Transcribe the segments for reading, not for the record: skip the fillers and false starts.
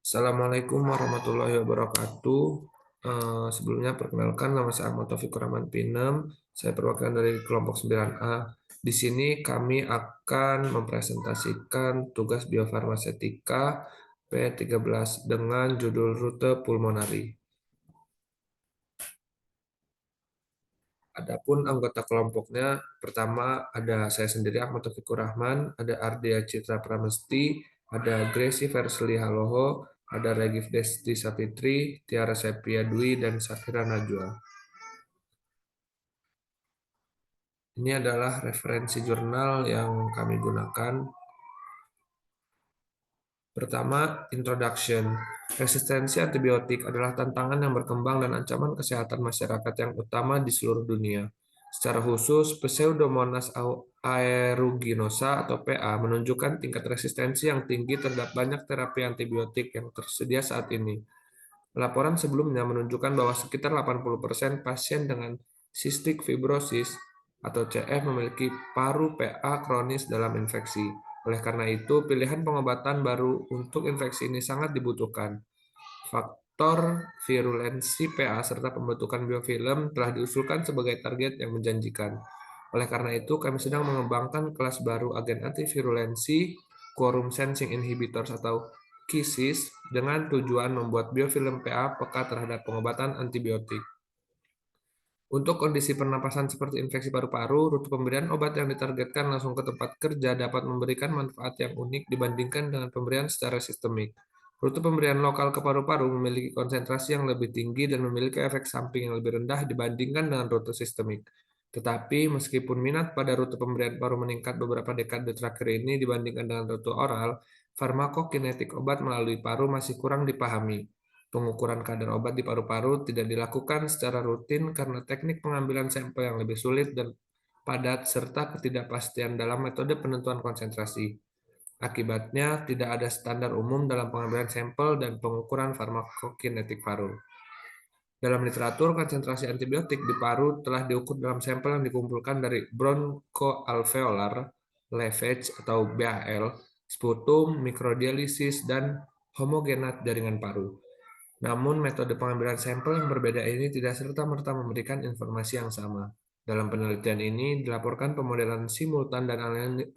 Assalamualaikum warahmatullahi wabarakatuh. Sebelumnya perkenalkan nama saya Ahmad Taufikur Rahman Pinem. Saya perwakilan dari kelompok 9A. Di sini kami akan mempresentasikan tugas biofarmasetika P13 dengan judul rute pulmonari. Adapun anggota kelompoknya, pertama ada saya sendiri Ahmad Taufikur Rahman, ada Ardia Citra Pramesti, ada Gracie Versli Haloho, ada Regif Desti Sapitri, Tiara Sepia Dwi, dan Safira Najwa. Ini adalah referensi jurnal yang kami gunakan. Pertama, introduction. Resistensi antibiotik adalah tantangan yang berkembang dan ancaman kesehatan masyarakat yang utama di seluruh dunia. Secara khusus, Pseudomonas aeruginosa atau PA menunjukkan tingkat resistensi yang tinggi terhadap banyak terapi antibiotik yang tersedia saat ini. Laporan sebelumnya menunjukkan bahwa sekitar 80% pasien dengan cystic fibrosis atau CF memiliki paru PA kronis dalam infeksi. Oleh karena itu, pilihan pengobatan baru untuk infeksi ini sangat dibutuhkan. Faktor virulensi PA serta pembentukan biofilm telah diusulkan sebagai target yang menjanjikan. Oleh karena itu, kami sedang mengembangkan kelas baru agen antivirulensi, quorum sensing inhibitors atau KISIS, dengan tujuan membuat biofilm PA peka terhadap pengobatan antibiotik. Untuk kondisi pernapasan seperti infeksi paru-paru, rute pemberian obat yang ditargetkan langsung ke tempat kerja dapat memberikan manfaat yang unik dibandingkan dengan pemberian secara sistemik. Rute pemberian lokal ke paru-paru memiliki konsentrasi yang lebih tinggi dan memiliki efek samping yang lebih rendah dibandingkan dengan rute sistemik. Tetapi, meskipun minat pada rute pemberian paru meningkat beberapa dekade terakhir ini dibandingkan dengan rute oral, farmakokinetik obat melalui paru masih kurang dipahami. Pengukuran kadar obat di paru-paru tidak dilakukan secara rutin karena teknik pengambilan sampel yang lebih sulit dan padat serta ketidakpastian dalam metode penentuan konsentrasi. Akibatnya, tidak ada standar umum dalam pengambilan sampel dan pengukuran farmakokinetik paru. Dalam literatur, konsentrasi antibiotik di paru telah diukur dalam sampel yang dikumpulkan dari bronchoalveolar lavage atau BAL, sputum, mikrodialisis, dan homogenat jaringan paru. Namun, metode pengambilan sampel yang berbeda ini tidak serta-merta memberikan informasi yang sama. Dalam penelitian ini, dilaporkan pemodelan simultan dan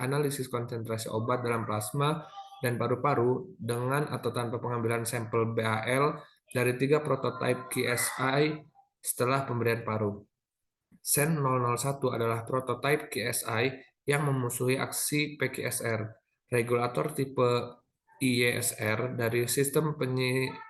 analisis konsentrasi obat dalam plasma dan paru-paru dengan atau tanpa pengambilan sampel BAL dari 3 prototipe QSI setelah pemberian paru. SEN 001 adalah prototipe QSI yang memusuhi aksi PQSR, regulator tipe IESR dari sistem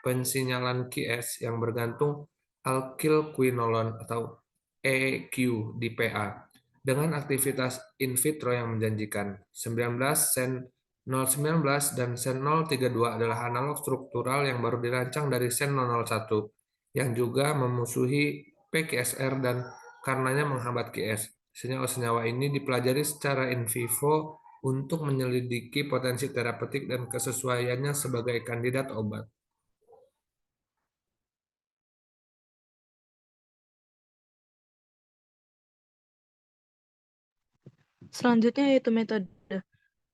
pensinyalan QS yang bergantung alkylquinolone atau EQ di PA dengan aktivitas in vitro yang menjanjikan. 19 SEN 019 dan SEN 032 adalah analog struktural yang baru dirancang dari SEN 001 yang juga memusuhi PQSR dan karenanya menghambat QS. Senyawa-senyawa ini dipelajari secara in vivo untuk menyelidiki potensi terapeutik dan kesesuaiannya sebagai kandidat obat. Selanjutnya yaitu metode.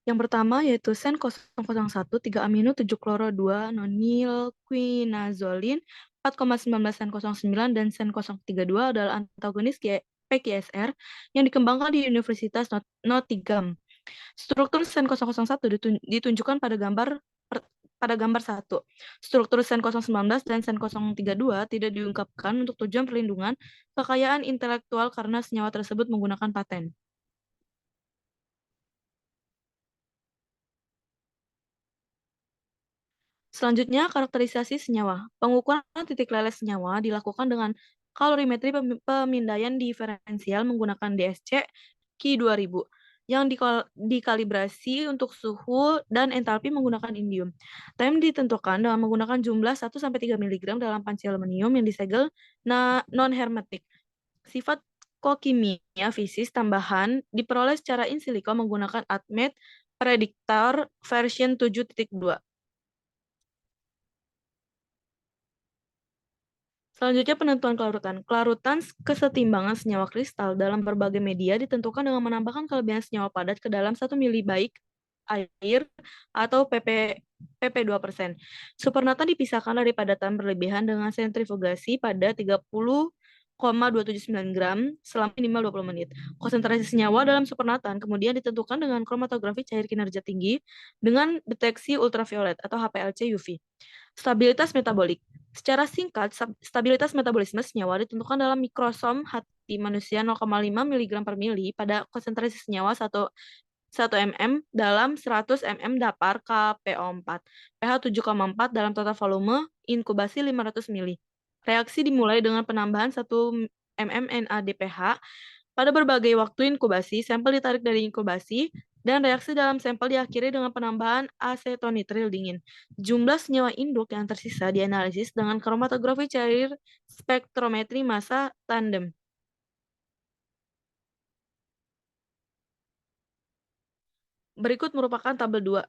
Yang pertama yaitu SEN 001 3 amino 7 kloro 2 nonylquinazolin 4,19 SEN 09 dan SEN 032 adalah antagonis PQSR yang dikembangkan di Universitas Nottingham. Struktur SEN 001 ditunjukkan pada gambar 1. Struktur SEN 019 dan SEN 032 tidak diungkapkan untuk tujuan perlindungan kekayaan intelektual karena senyawa tersebut menggunakan paten. Selanjutnya, karakterisasi senyawa. Pengukuran titik leleh senyawa dilakukan dengan kalorimetri pemindaian diferensial menggunakan DSC Ki 2000 yang dikalibrasi untuk suhu dan entalpi menggunakan indium. Time ditentukan dengan menggunakan jumlah 1-3 mg dalam panci aluminium yang disegel non-hermetik. Sifat kokimia fisis tambahan diperoleh secara in silico menggunakan ADMET Predictor version 7.2. Selanjutnya penentuan kelarutan. Kelarutan kesetimbangan senyawa kristal dalam berbagai media ditentukan dengan menambahkan kelebihan senyawa padat ke dalam 1 milibaik air atau PP 2%. Supernatant dipisahkan dari padatan berlebihan dengan sentrifugasi pada 30,279 gram selama minimal 20 menit. Konsentrasi senyawa dalam supernatant kemudian ditentukan dengan kromatografi cair kinerja tinggi dengan deteksi ultraviolet atau HPLC UV. Stabilitas metabolik. Secara singkat, stabilitas metabolisme senyawa ditentukan dalam mikrosom hati manusia 0,5 mg per mili pada konsentrasi senyawa 1 mm dalam 100 mm dapar KPO4, pH 7,4 dalam total volume, inkubasi 500 mili. Reaksi dimulai dengan penambahan 1 mm NADPH. Pada berbagai waktu inkubasi, sampel ditarik dari inkubasi, dan reaksi dalam sampel diakhiri dengan penambahan asetonitril dingin. Jumlah senyawa induk yang tersisa dianalisis dengan kromatografi cair spektrometri massa tandem. Berikut merupakan tabel 2.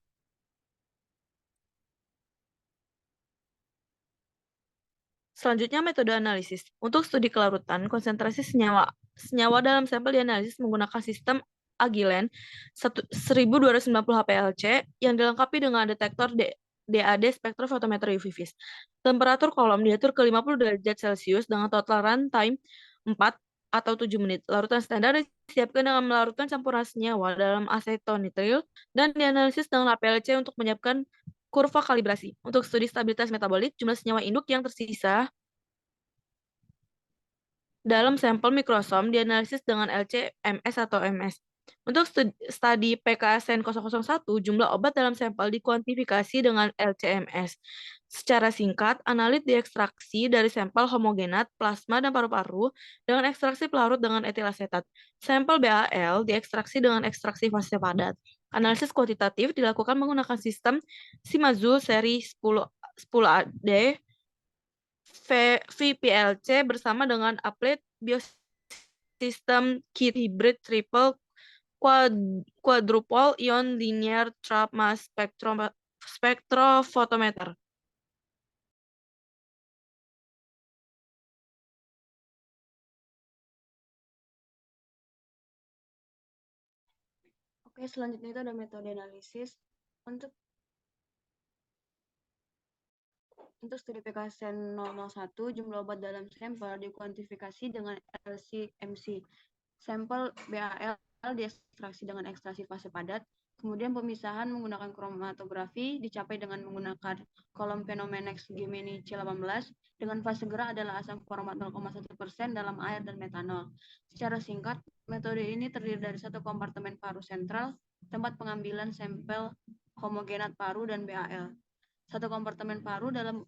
Selanjutnya, metode analisis. Untuk studi kelarutan, konsentrasi senyawa dalam sampel dianalisis menggunakan sistem Agilent 1290 HPLC yang dilengkapi dengan detektor DAD spektrofotometer UV vis. Temperatur kolom diatur ke 50 derajat Celcius dengan total runtime 4 atau 7 menit. Larutan standar disiapkan dengan melarutkan campuran senyawa dalam asetonitril dan dianalisis dengan HPLC untuk menyiapkan kurva kalibrasi. Untuk studi stabilitas metabolik, jumlah senyawa induk yang tersisa dalam sampel mikrosom dianalisis dengan LC-MS atau MS. Untuk studi PKSN 001, jumlah obat dalam sampel dikuantifikasi dengan LC-MS. Secara singkat, analit diekstraksi dari sampel homogenat, plasma, dan paru-paru dengan ekstraksi pelarut dengan etilasetat. Sampel BAL diekstraksi dengan ekstraksi fase padat. Analisis kuantitatif dilakukan menggunakan sistem Shimadzu seri 10AD VPLC bersama dengan Applied Biosystem Kit Hybrid Triple Quadruple Ion Linear Trap Mass Spectrophotometer. Oke, selanjutnya itu ada metode analisis. Untuk studi PKSN 001, jumlah obat dalam sampel dikuantifikasi dengan LC-MC. Sampel BAL diekstraksi dengan ekstraksi fase padat, kemudian pemisahan menggunakan kromatografi dicapai dengan menggunakan kolom Phenomenex Gemini C18 dengan fase gerak adalah asam format 0,1% dalam air dan metanol. Secara singkat, metode ini terdiri dari satu kompartemen paru sentral, tempat pengambilan sampel homogenat paru dan BAL. Satu kompartemen paru dalam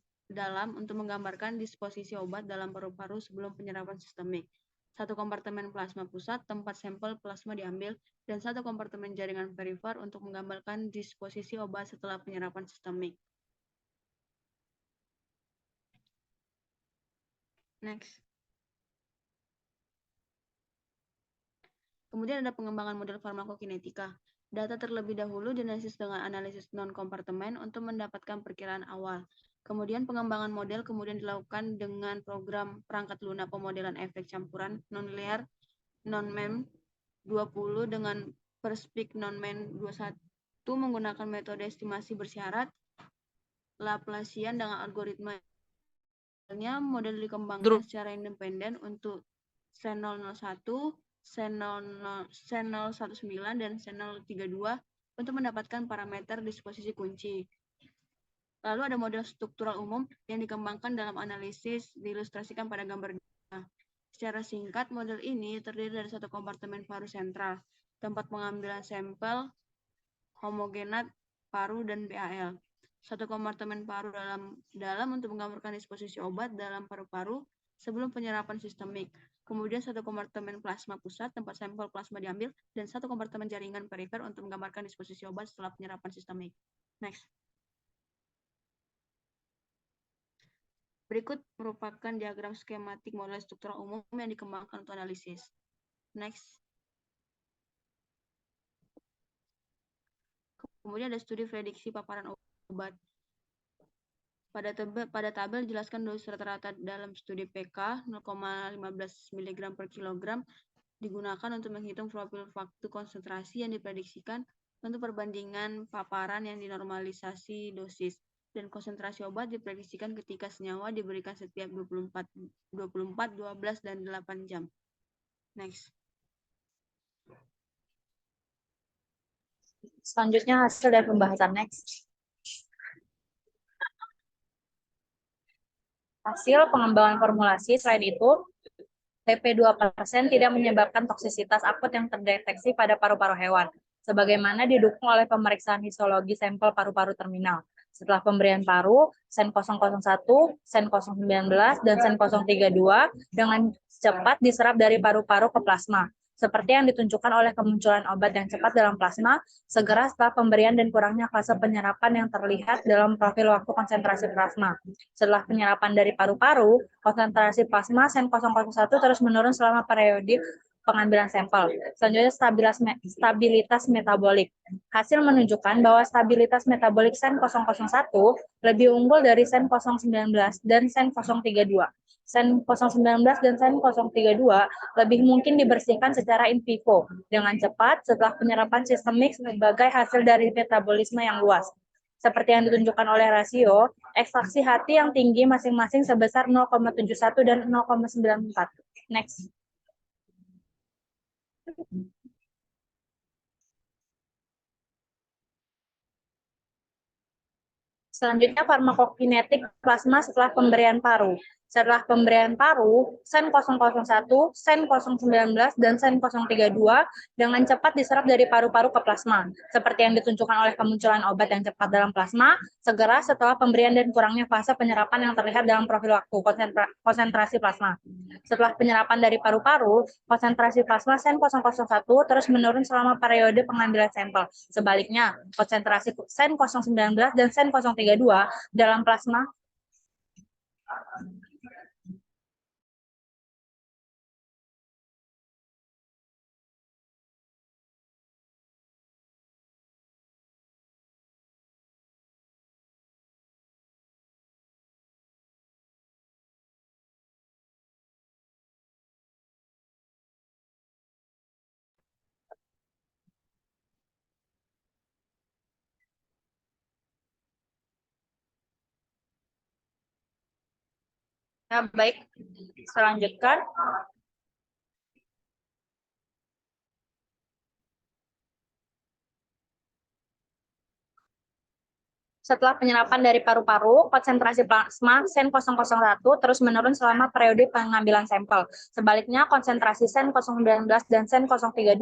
untuk menggambarkan disposisi obat dalam paru-paru sebelum penyerapan sistemik. Satu kompartemen plasma pusat, tempat sampel plasma diambil, dan satu kompartemen jaringan perifer untuk menggambarkan disposisi obat setelah penyerapan sistemik. Next. Kemudian ada pengembangan model farmakokinetika. Data terlebih dahulu dianalisis dengan analisis non-kompartemen untuk mendapatkan perkiraan awal. Kemudian pengembangan model kemudian dilakukan dengan program perangkat lunak pemodelan efek campuran non-linear non-MEM 20 dengan perspik non-MEM 21 menggunakan metode estimasi bersyarat Laplacian dengan algoritma. Model dikembangkan secara independen untuk C001, C019 dan C032 untuk mendapatkan parameter disposisi kunci. Lalu ada model struktural umum yang dikembangkan dalam analisis diilustrasikan pada gambar 2. Secara singkat, model ini terdiri dari satu kompartemen paru sentral, tempat pengambilan sampel homogenat paru dan BAL. Satu kompartemen paru dalam untuk menggambarkan disposisi obat dalam paru-paru sebelum penyerapan sistemik. Kemudian satu kompartemen plasma pusat, tempat sampel plasma diambil, dan satu kompartemen jaringan perifer untuk menggambarkan disposisi obat setelah penyerapan sistemik. Next. Berikut merupakan diagram skematik model struktural umum yang dikembangkan untuk analisis. Next. Kemudian ada studi prediksi paparan obat. Pada tabel dijelaskan dosis rata-rata dalam studi PK 0,15 mg per kilogram digunakan untuk menghitung profil waktu konsentrasi yang diprediksikan untuk perbandingan paparan yang dinormalisasi dosis dan konsentrasi obat diprediksikan ketika senyawa diberikan setiap 24, 12, dan 8 jam. Next. Selanjutnya hasil dari pembahasan next. Hasil pengembangan formulasi selain itu, TP2% tidak menyebabkan toksisitas akut yang terdeteksi pada paru-paru hewan, sebagaimana didukung oleh pemeriksaan histologi sampel paru-paru terminal. Setelah pemberian paru, SEN 001, SEN 019, dan SEN 032 dengan cepat diserap dari paru-paru ke plasma. Seperti yang ditunjukkan oleh kemunculan obat yang cepat dalam plasma, segera setelah pemberian dan kurangnya fase penyerapan yang terlihat dalam profil waktu konsentrasi plasma. Setelah penyerapan dari paru-paru, konsentrasi plasma SEN 001 terus menurun selama periode pengambilan sampel. Selanjutnya stabilitas metabolik. Hasil menunjukkan bahwa stabilitas metabolik SEN 001 lebih unggul dari SEN 019 dan SEN 032. SEN 019 dan SEN 032 lebih mungkin dibersihkan secara in vivo dengan cepat setelah penyerapan sistemik sebagai hasil dari metabolisme yang luas. Seperti yang ditunjukkan oleh rasio, ekstraksi hati yang tinggi masing-masing sebesar 0,71 dan 0,94. Next. Selanjutnya farmakokinetik plasma setelah pemberian paru. Setelah pemberian paru, SEN 001, SEN 019, dan SEN 032 dengan cepat diserap dari paru-paru ke plasma. Seperti yang ditunjukkan oleh kemunculan obat yang cepat dalam plasma, segera setelah pemberian dan kurangnya fase penyerapan yang terlihat dalam profil waktu konsentrasi plasma. Setelah penyerapan dari paru-paru, konsentrasi plasma SEN 001 terus menurun selama periode pengambilan sampel. Sebaliknya, konsentrasi SEN 019 dan SEN 032 dalam plasma baik, selanjutkan. Setelah penyerapan dari paru-paru, konsentrasi plasma SEN 001 terus menurun selama periode pengambilan sampel. Sebaliknya, konsentrasi SEN 019 dan SEN 032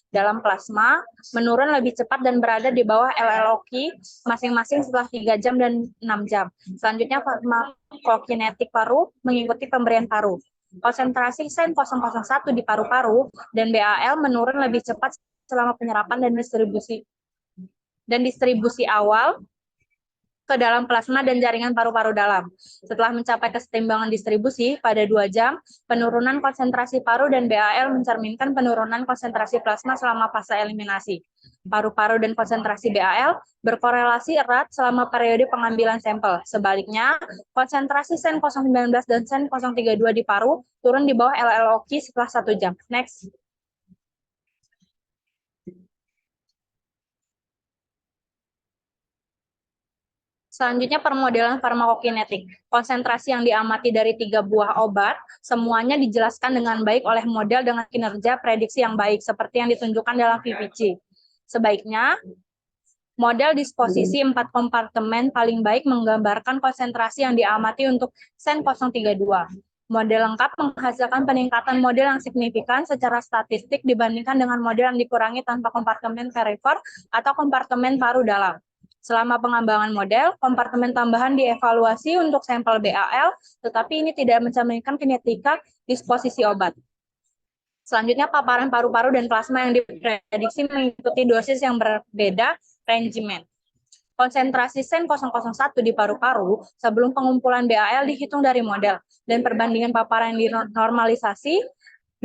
dalam plasma menurun lebih cepat dan berada di bawah LLOQ masing-masing setelah 3 jam dan 6 jam. Selanjutnya, farmakokinetik paru mengikuti pemberian paru. Konsentrasi SEN 001 di paru-paru dan BAL menurun lebih cepat selama penyerapan dan distribusi awal ke dalam plasma dan jaringan paru-paru dalam. Setelah mencapai kesetimbangan distribusi pada 2 jam, penurunan konsentrasi paru dan BAL mencerminkan penurunan konsentrasi plasma selama fase eliminasi. Paru-paru dan konsentrasi BAL berkorelasi erat selama periode pengambilan sampel. Sebaliknya, konsentrasi SEN 019 dan SEN 032 di paru turun di bawah LLOQ setelah 1 jam. Next. Selanjutnya permodelan farmakokinetik. Konsentrasi yang diamati dari 3 buah obat, semuanya dijelaskan dengan baik oleh model dengan kinerja prediksi yang baik, seperti yang ditunjukkan dalam VPC. Sebaiknya, model disposisi 4 kompartemen paling baik menggambarkan konsentrasi yang diamati untuk SEN 032. Model lengkap menghasilkan peningkatan model yang signifikan secara statistik dibandingkan dengan model yang dikurangi tanpa kompartemen perifer atau kompartemen paru dalam. Selama pengembangan model, kompartemen tambahan dievaluasi untuk sampel BAL, tetapi ini tidak mencerminkan kinetika disposisi obat. Selanjutnya, paparan paru-paru dan plasma yang diprediksi mengikuti dosis yang berbeda regimen. Konsentrasi SEN 001 di paru-paru sebelum pengumpulan BAL dihitung dari model, dan perbandingan paparan yang dinormalisasi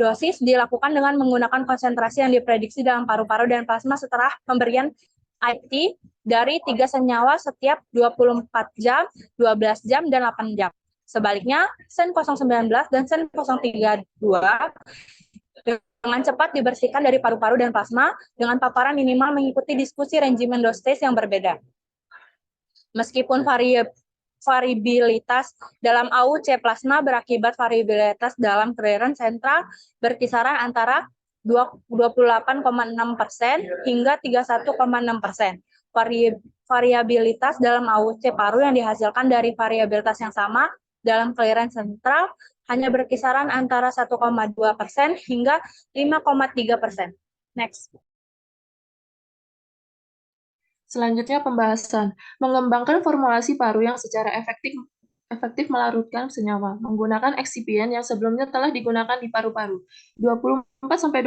dosis dilakukan dengan menggunakan konsentrasi yang diprediksi dalam paru-paru dan plasma setelah pemberian IT dari 3 senyawa setiap 24 jam, 12 jam, dan 8 jam. Sebaliknya, SEN 019 dan SEN 032 dengan cepat dibersihkan dari paru-paru dan plasma dengan paparan minimal mengikuti diskusi regimen dosage yang berbeda. Meskipun variabilitas dalam AUC plasma berakibat variabilitas dalam clearance sentral berkisaran antara 28,6% hingga 31,6%. Variabilitas dalam AUC paru yang dihasilkan dari variabilitas yang sama dalam clearance sentral hanya berkisaran antara 1,2% hingga 5,3%. Next. Selanjutnya pembahasan mengembangkan formulasi paru yang secara efektif melarutkan senyawa menggunakan eksipien yang sebelumnya telah digunakan di paru-paru. 24-26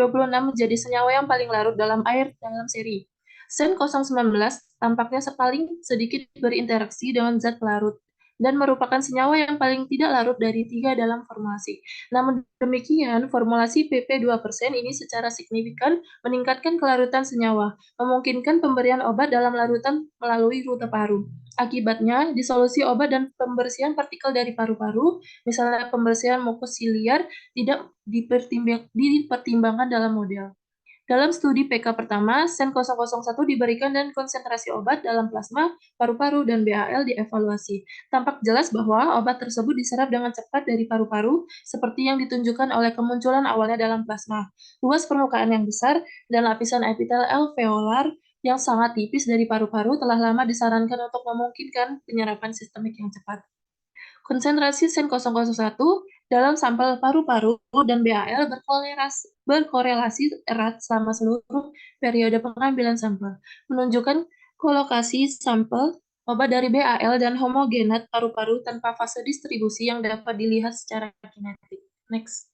menjadi senyawa yang paling larut dalam air dalam seri. Sen 019 tampaknya paling sedikit berinteraksi dengan zat pelarut dan merupakan senyawa yang paling tidak larut dari 3 dalam formulasi. Namun demikian, formulasi PP 2% ini secara signifikan meningkatkan kelarutan senyawa, memungkinkan pemberian obat dalam larutan melalui rute paru. Akibatnya, disolusi obat dan pembersihan partikel dari paru-paru, misalnya pembersihan mukus siliar, tidak dipertimbangkan dalam model. Dalam studi PK pertama, Sen 001 diberikan dan konsentrasi obat dalam plasma, paru-paru, dan BAL dievaluasi. Tampak jelas bahwa obat tersebut diserap dengan cepat dari paru-paru, seperti yang ditunjukkan oleh kemunculan awalnya dalam plasma. Luas permukaan yang besar dan lapisan epitel alveolar yang sangat tipis dari paru-paru telah lama disarankan untuk memungkinkan penyerapan sistemik yang cepat. Konsentrasi Sen 001 dalam sampel paru-paru dan BAL berkorelasi erat selama seluruh periode pengambilan sampel, menunjukkan kolokasi sampel obat dari BAL dan homogenat paru-paru tanpa fase distribusi yang dapat dilihat secara kinetik. Next.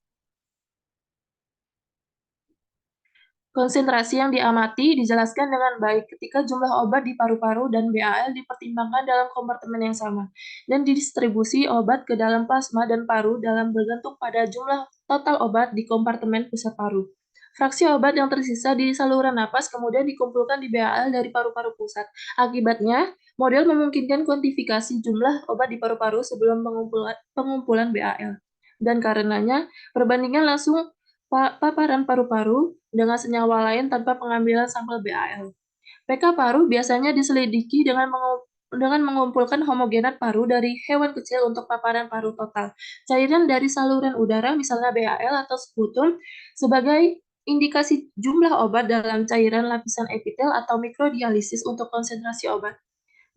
Konsentrasi yang diamati dijelaskan dengan baik ketika jumlah obat di paru-paru dan BAL dipertimbangkan dalam kompartemen yang sama, dan didistribusi obat ke dalam plasma dan paru dalam bergantung pada jumlah total obat di kompartemen pusat paru. Fraksi obat yang tersisa di saluran napas kemudian dikumpulkan di BAL dari paru-paru pusat. Akibatnya, model memungkinkan kuantifikasi jumlah obat di paru-paru sebelum pengumpulan BAL. Dan karenanya, perbandingan langsung paparan paru-paru dengan senyawa lain tanpa pengambilan sampel BAL. PK paru biasanya diselidiki dengan mengumpulkan homogenat paru dari hewan kecil untuk paparan paru total. Cairan dari saluran udara, misalnya BAL atau sputum, sebagai indikasi jumlah obat dalam cairan lapisan epitel atau mikrodialisis untuk konsentrasi obat.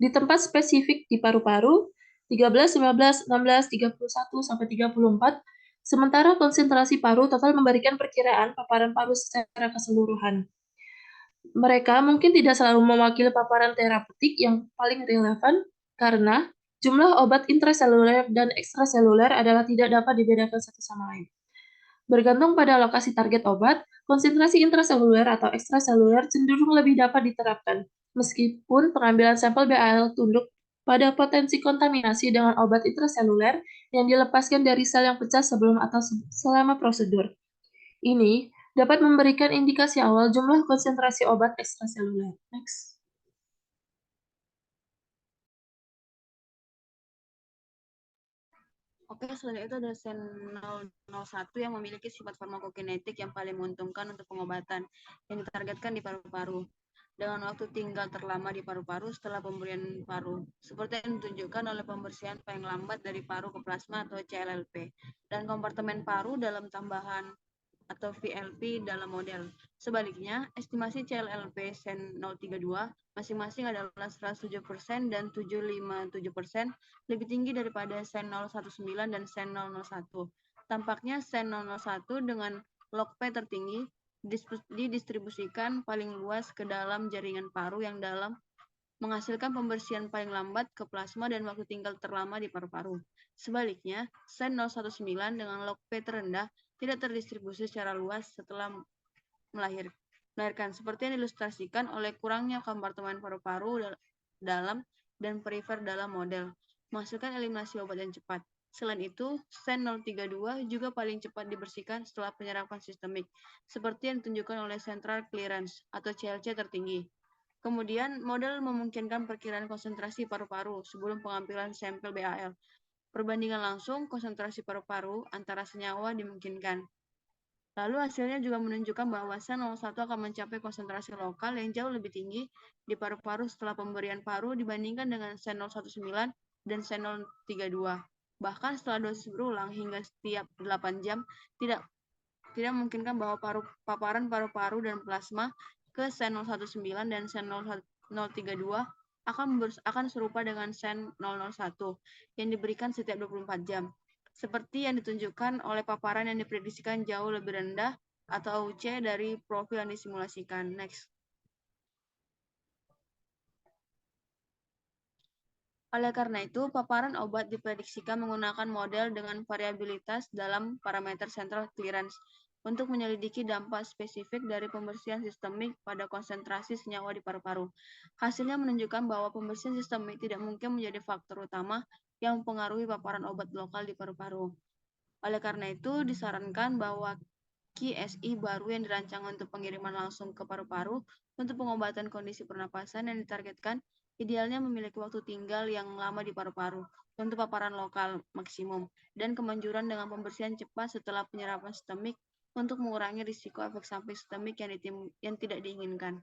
Di tempat spesifik di paru-paru, 13, 15, 16, 31, sampai 34, sementara konsentrasi paru total memberikan perkiraan paparan paru secara keseluruhan. Mereka mungkin tidak selalu mewakili paparan terapeutik yang paling relevan karena jumlah obat intraseluler dan ekstraseluler adalah tidak dapat dibedakan satu sama lain. Bergantung pada lokasi target obat, konsentrasi intraseluler atau ekstraseluler cenderung lebih dapat diterapkan, meskipun pengambilan sampel BAL tunduk pada potensi kontaminasi dengan obat intraseluler yang dilepaskan dari sel yang pecah sebelum atau selama prosedur. Ini dapat memberikan indikasi awal jumlah konsentrasi obat ekstraseluler. Next. Oke, selain itu ada sen 001 yang memiliki sifat farmakokinetik yang paling menguntungkan untuk pengobatan yang ditargetkan di paru-paru dengan waktu tinggal terlama di paru-paru setelah pemberian paru, seperti yang ditunjukkan oleh pembersihan paling lambat dari paru ke plasma atau CLLP, dan kompartemen paru dalam tambahan atau VLP dalam model. Sebaliknya, estimasi CLLP sen 032 masing-masing adalah 107% dan 757% lebih tinggi daripada sen 019 dan sen 001. Tampaknya sen 001 dengan log P tertinggi didistribusikan paling luas ke dalam jaringan paru yang dalam, menghasilkan pembersihan paling lambat ke plasma dan waktu tinggal terlama di paru-paru. Sebaliknya, sen 019 dengan log P terendah tidak terdistribusi secara luas setelah melahirkan, seperti yang diilustrasikan oleh kurangnya kompartemen paru-paru dalam dan perifer dalam model, menghasilkan eliminasi obat yang cepat. Selain itu, sen 032 juga paling cepat dibersihkan setelah penyerapan sistemik, seperti yang ditunjukkan oleh central clearance atau CLC tertinggi. Kemudian, model memungkinkan perkiraan konsentrasi paru-paru sebelum pengambilan sampel BAL. Perbandingan langsung konsentrasi paru-paru antara senyawa dimungkinkan. Lalu hasilnya juga menunjukkan bahwa sen 01 akan mencapai konsentrasi lokal yang jauh lebih tinggi di paru-paru setelah pemberian paru dibandingkan dengan sen 019 dan sen 032. Bahkan setelah dosis berulang hingga setiap 8 jam, tidak memungkinkan bahwa paparan paru-paru dan plasma ke sen 019 dan sen 032 akan serupa dengan sen 001 yang diberikan setiap 24 jam. Seperti yang ditunjukkan oleh paparan yang diprediksikan jauh lebih rendah atau AUC dari profil yang disimulasikan. Next. Oleh karena itu, paparan obat diprediksikan menggunakan model dengan variabilitas dalam parameter central clearance untuk menyelidiki dampak spesifik dari pembersihan sistemik pada konsentrasi senyawa di paru-paru. Hasilnya menunjukkan bahwa pembersihan sistemik tidak mungkin menjadi faktor utama yang mempengaruhi paparan obat lokal di paru-paru. Oleh karena itu, disarankan bahwa QSI baru yang dirancang untuk pengiriman langsung ke paru-paru untuk pengobatan kondisi pernapasan yang ditargetkan idealnya memiliki waktu tinggal yang lama di paru-paru untuk paparan lokal maksimum dan kemanjuran dengan pembersihan cepat setelah penyerapan sistemik untuk mengurangi risiko efek samping sistemik yang tidak diinginkan.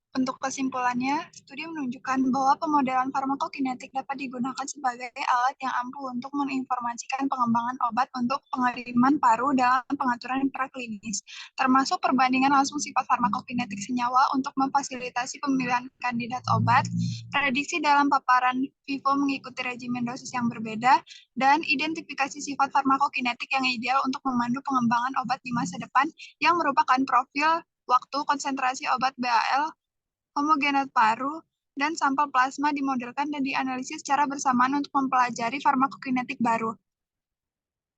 Untuk kesimpulannya, studi menunjukkan bahwa pemodelan farmakokinetik dapat digunakan sebagai alat yang ampuh untuk menginformasikan pengembangan obat untuk pengiriman paru dalam pengaturan praklinis, termasuk perbandingan langsung sifat farmakokinetik senyawa untuk memfasilitasi pemilihan kandidat obat, prediksi dalam paparan vivo mengikuti regimen dosis yang berbeda, dan identifikasi sifat farmakokinetik yang ideal untuk memandu pengembangan obat di masa depan yang merupakan profil waktu konsentrasi obat BAL homogenat paru, dan sampel plasma dimodelkan dan dianalisis secara bersamaan untuk mempelajari farmakokinetik baru.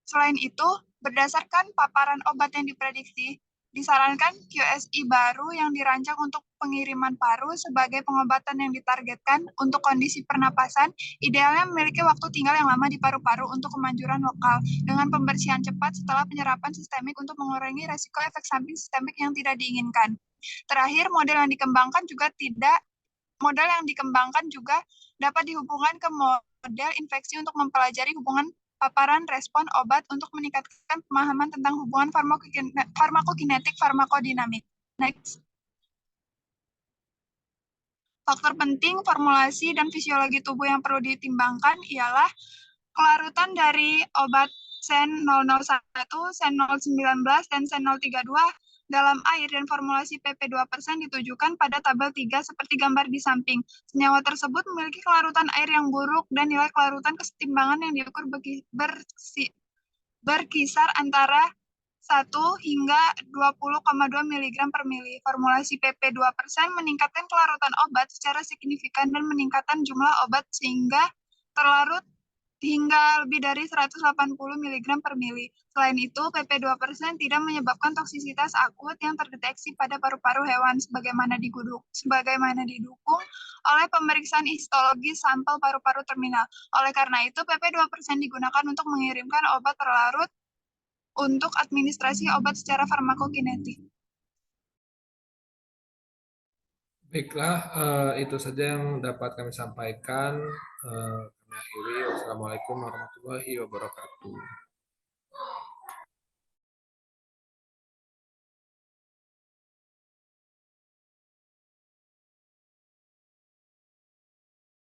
Selain itu, berdasarkan paparan obat yang diprediksi, disarankan QSI baru yang dirancang untuk pengiriman paru sebagai pengobatan yang ditargetkan untuk kondisi pernapasan, idealnya memiliki waktu tinggal yang lama di paru-paru untuk kemanjuran lokal, dengan pembersihan cepat setelah penyerapan sistemik untuk mengurangi resiko efek samping sistemik yang tidak diinginkan. Terakhir, model yang dikembangkan juga dapat dihubungkan ke model infeksi untuk mempelajari hubungan paparan respon obat untuk meningkatkan pemahaman tentang hubungan farmakokinetik farmakodinamik. Next. Faktor penting formulasi dan fisiologi tubuh yang perlu ditimbangkan ialah kelarutan dari obat sen 001, sen 019, dan sen 032 dalam air dan formulasi PP 2% ditujukan pada tabel 3 seperti gambar di samping. Senyawa tersebut memiliki kelarutan air yang buruk dan nilai kelarutan kesetimbangan yang diukur berkisar antara 1 hingga 20,2 mg per mili. Formulasi PP 2% meningkatkan kelarutan obat secara signifikan dan meningkatkan jumlah obat sehingga terlarut hingga lebih dari 180 mg per mili. Selain itu, PP 2% tidak menyebabkan toksisitas akut yang terdeteksi pada paru-paru hewan sebagaimana didukung oleh pemeriksaan histologi sampel paru-paru terminal. Oleh karena itu, PP 2% digunakan untuk mengirimkan obat terlarut untuk administrasi obat secara farmakokinetik. Baiklah, itu saja yang dapat kami sampaikan. Kami akhiri. Wassalamualaikum warahmatullahi wabarakatuh.